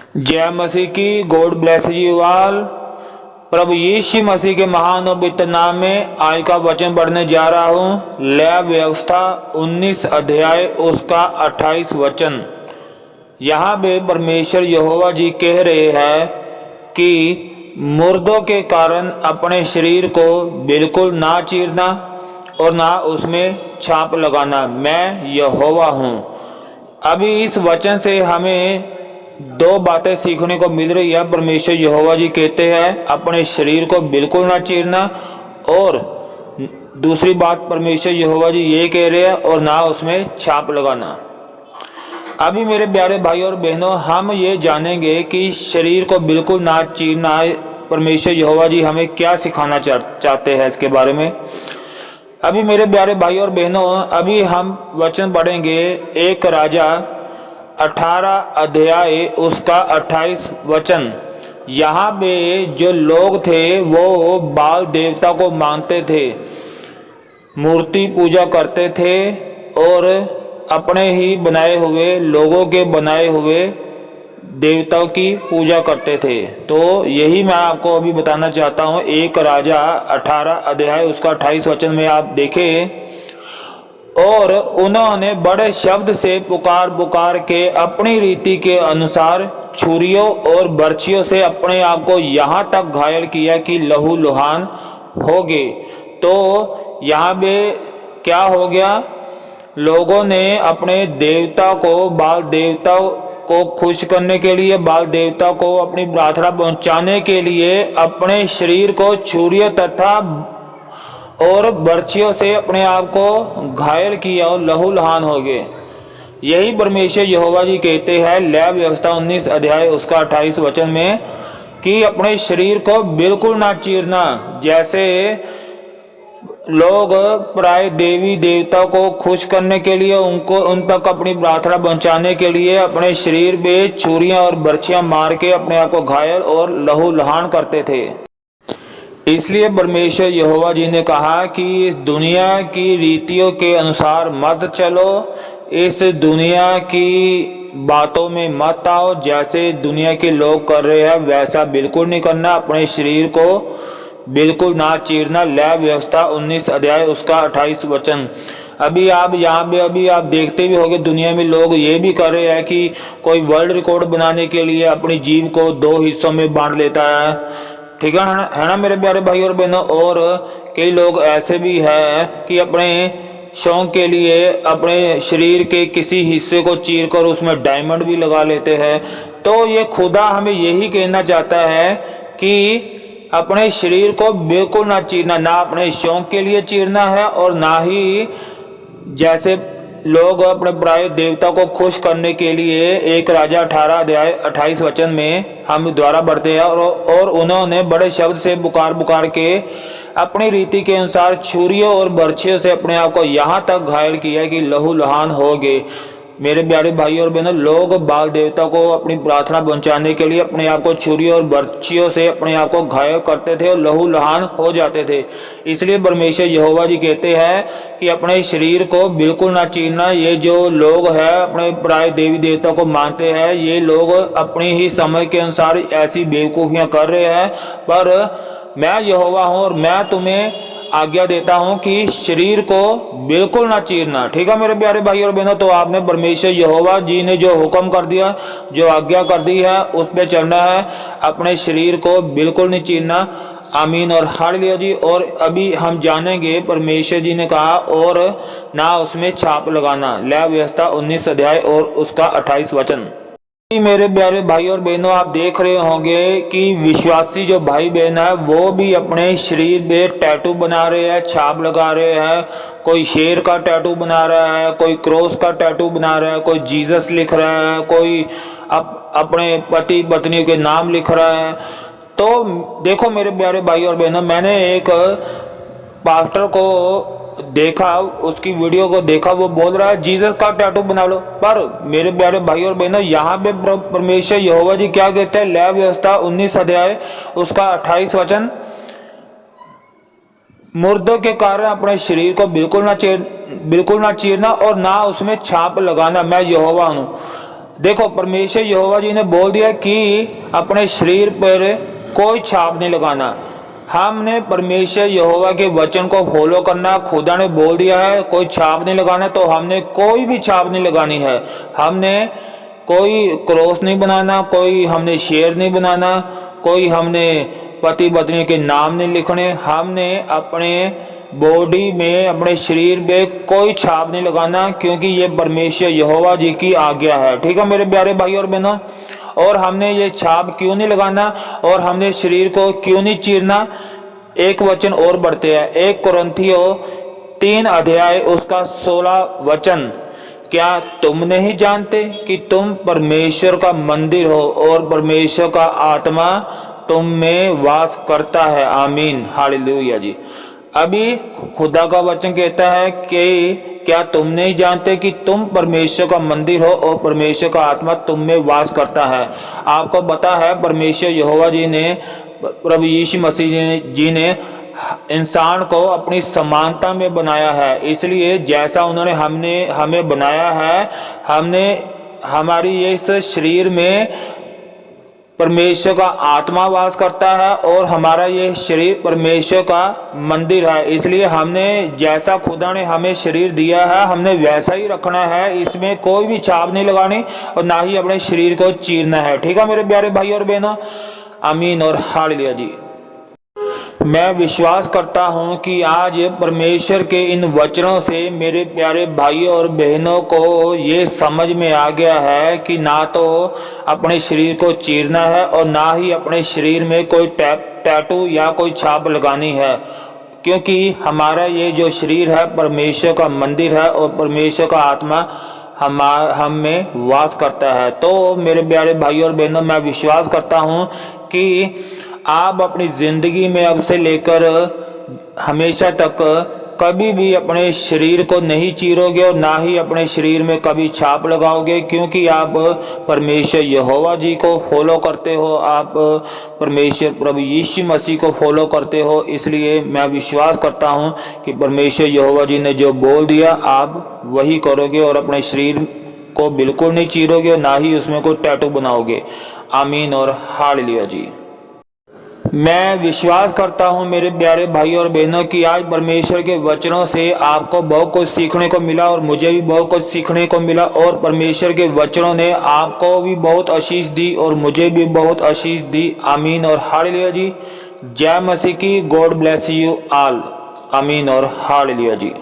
जय मसीह की। God bless you all. प्रभु यीशु मसीह के महान और पवित्र नाम में आज का वचन पढ़ने जा रहा हूँ। लय व्यवस्था 19 अध्याय उसका 28 वचन। यहाँ पे परमेश्वर यहोवा जी कह रहे हैं कि मुर्दों के कारण अपने शरीर को बिल्कुल ना चीरना और ना उसमें छाप लगाना, मैं यहोवा हूँ। अभी इस वचन से हमें दो बातें सीखने को मिल रही है। परमेश्वर यहोवा जी कहते हैं अपने शरीर को बिल्कुल ना चीरना, और दूसरी बात परमेश्वर यहोवा जी ये कह रहे हैं और ना उसमें छाप लगाना। अभी मेरे प्यारे भाई और बहनों, हम ये जानेंगे कि शरीर को बिल्कुल ना चीरना परमेश्वर यहोवा जी हमें क्या सिखाना चाहते हैं इसके बारे में। अभी मेरे प्यारे भाई और बहनों, अभी हम वचन पढ़ेंगे एक राजा 18 अध्याय उसका 28 वचन। यहाँ पे जो लोग थे वो बाल देवता को मानते थे, मूर्ति पूजा करते थे और अपने ही बनाए हुए, लोगों के बनाए हुए देवताओं की पूजा करते थे। तो यही मैं आपको अभी बताना चाहता हूँ। एक राजा 18 अध्याय उसका 28 वचन में आप देखें, और उन्होंने बड़े शब्द से पुकार पुकार के अपनी रीति के अनुसार छुरियों और बर्छियों से अपने आप को यहाँ तक घायल किया कि लहू लुहान हो गए। तो यहाँ पे क्या हो गया, लोगों ने अपने देवता को, बाल देवता को खुश करने के लिए, बाल देवता को अपनी प्रार्थना पहुंचाने के लिए अपने शरीर को छुरियों तथा और बर्छियों से अपने आप को घायल किया और लहू लहान हो गए। यही परमेश्वर यहोवा जी कहते हैं लय व्यवस्था 19 अध्याय उसका 28 वचन में कि अपने शरीर को बिल्कुल ना चीरना। जैसे लोग प्राय देवी देवता को खुश करने के लिए, उन तक अपनी प्रार्थना पहुंचाने के लिए अपने शरीर पे छुरियां और बर्छियां मार के अपने आप को घायल और लहू लहान करते थे। इसलिए परमेश्वर यहोवा जी ने कहा कि इस दुनिया की रीतियों के अनुसार मत चलो, इस दुनिया की बातों में मत आओ। जैसे दुनिया के लोग कर रहे हैं वैसा बिल्कुल नहीं करना। अपने शरीर को बिल्कुल ना चीरना। लय व्यवस्था 19 अध्याय उसका 28 वचन। अभी आप यहाँ पे अभी आप देखते भी होंगे, दुनिया में लोग ये भी कर रहे हैं कि कोई वर्ल्ड रिकॉर्ड बनाने के लिए अपनी जीभ को 2 हिस्सों में बांट लेता है। ठीक है ना मेरे प्यारे भाई और बहनों। और कई लोग ऐसे भी हैं कि अपने शौक के लिए अपने शरीर के किसी हिस्से को चीर कर उसमें डायमंड भी लगा लेते हैं। तो ये खुदा हमें यही कहना चाहता है कि अपने शरीर को बिल्कुल ना चीरना, ना अपने शौक के लिए चीरना है और ना ही जैसे लोग अपने प्राय देवता को खुश करने के लिए एक राजा 18 अध्याय 28 वचन में हम द्वारा बढ़ते हैं, और उन्होंने बड़े शब्द से पुकार पुकार के अपनी रीति के अनुसार छुरियों और बर्छियों से अपने आप को यहाँ तक घायल किया कि लहू लहान हो गए। मेरे प्यारे भाई और बहनों, लोग बाल देवता को अपनी प्रार्थना पहुंचाने के लिए अपने आप को छुरियों और बर्छियों से अपने आप को घायल करते थे और लहू लहान हो जाते थे। इसलिए परमेश्वर यहोवा जी कहते हैं कि अपने शरीर को बिल्कुल ना चीरना। ये जो लोग हैं अपने प्राय देवी देवता को मानते हैं, ये लोग अपनी ही समझ के अनुसार ऐसी बेवकूफियां कर रहे हैं। पर मैं यहोवा हूँ और मैं तुम्हें आज्ञा देता हूं कि शरीर को बिल्कुल ना चीरना। ठीक है मेरे प्यारे भाई और बहनों, तो आपने परमेश्वर यहोवा जी ने जो हुक्म कर दिया, जो आज्ञा कर दी है, उस पे चलना है। अपने शरीर को बिल्कुल नहीं चीरना। आमीन और हालेलुया जी। और अभी हम जानेंगे परमेश्वर जी ने कहा और ना उसमें छाप लगाना। लय व्यवस्था 19 अध्याय और उसका 28 वचन। मेरे प्यारे भाई और बहनों, आप देख रहे होंगे कि विश्वासी जो भाई बहन है वो भी अपने शरीर पे टैटू बना रहे हैं, छाप लगा रहे हैं। कोई शेर का टैटू बना रहा है, कोई क्रॉस का टैटू बना रहा है, कोई जीसस लिख रहा है, कोई अपने पति पत्नी के नाम लिख रहा है। तो देखो मेरे प्यारे भाई और बहनों, मैंने एक पास्टर को देखा, उसकी वीडियो को देखा, वो बोल रहा है जीसस का टैटू बना लो। पर मेरे प्यारे भाई और बहनों, यहाँ पे परमेश्वर यहोवा जी क्या कहते हैं, लय व्यवस्था 19 अध्याय उसका 28 वचन, मुर्दों के कारण अपने शरीर को बिल्कुल ना चीरना और ना उसमें छाप लगाना, मैं यहोवा हूँ। देखो परमेश्वर यहोवा जी ने बोल दिया कि अपने शरीर पर कोई छाप नहीं लगाना। हमने परमेश्वर यहोवा के वचन को फॉलो करना, खुदा ने बोल दिया है कोई छाप नहीं लगाना, तो हमने कोई भी छाप नहीं लगानी है। हमने कोई क्रॉस नहीं बनाना, कोई हमने शेर नहीं बनाना, कोई हमने पति पत्नी के नाम नहीं लिखने। हमने अपने बॉडी में, अपने शरीर में कोई छाप नहीं लगाना, क्योंकि ये परमेश्वर यहोवा जी की आज्ञा है। ठीक है मेरे प्यारे भाई और बहनों। और हमने ये छाप क्यों नहीं लगाना और हमने शरीर को क्यों नहीं चीरना, एक वचन और बढ़ते हैं, 1 कुरिन्थियों 3 अध्याय उसका 16 वचन। क्या तुम नहीं जानते कि तुम परमेश्वर का मंदिर हो और परमेश्वर का आत्मा तुम में वास करता है। आमीन, हालेलुया जी। अभी खुदा का वचन कहता है कि क्या तुम नहीं जानते कि तुम परमेश्वर का मंदिर हो और परमेश्वर का आत्मा तुम में वास करता है। आपको पता है परमेश्वर यहोवा जी ने, प्रभु यीशु मसीह जी ने इंसान को अपनी समानता में बनाया है। इसलिए जैसा उन्होंने हमें बनाया है, हमने हमारी इस शरीर में परमेश्वर का आत्मा वास करता है और हमारा ये शरीर परमेश्वर का मंदिर है। इसलिए हमने जैसा खुदा ने हमें शरीर दिया है हमने वैसा ही रखना है, इसमें कोई भी छाप नहीं लगानी और ना ही अपने शरीर को चीरना है। ठीक है मेरे प्यारे भाई और बहनों, आमीन और हालेलुया जी। मैं विश्वास करता हूं कि आज परमेश्वर के इन वचनों से मेरे प्यारे भाइयों और बहनों को ये समझ में आ गया है कि ना तो अपने शरीर को चीरना है और ना ही अपने शरीर में कोई टैटू या कोई छाप लगानी है, क्योंकि हमारा ये जो शरीर है परमेश्वर का मंदिर है और परमेश्वर का आत्मा हम में वास करता है। तो मेरे प्यारे भाइयों और बहनों, मैं विश्वास करता हूँ कि आप अपनी ज़िंदगी में अब से लेकर हमेशा तक कभी भी अपने शरीर को नहीं चीरोगे और ना ही अपने शरीर में कभी छाप लगाओगे, क्योंकि आप परमेश्वर यहोवा जी को फॉलो करते हो, आप परमेश्वर प्रभु यीशु मसीह को फॉलो करते हो। इसलिए मैं विश्वास करता हूँ कि परमेश्वर यहोवा जी ने जो बोल दिया आप वही करोगे और अपने शरीर को बिल्कुल नहीं चीरोगे और ना ही उसमें कोई टैटू बनाओगे। आमीन और हालेलुया जी। मैं विश्वास करता हूं मेरे प्यारे भाई और बहनों कि आज परमेश्वर के वचनों से आपको बहुत कुछ सीखने को मिला और मुझे भी बहुत कुछ सीखने को मिला, और परमेश्वर के वचनों ने आपको भी बहुत आशीष दी और मुझे भी बहुत आशीष दी। आमीन और हालेलुया जी। जय मसीह की। God bless you all. आमीन और हालेलुया जी।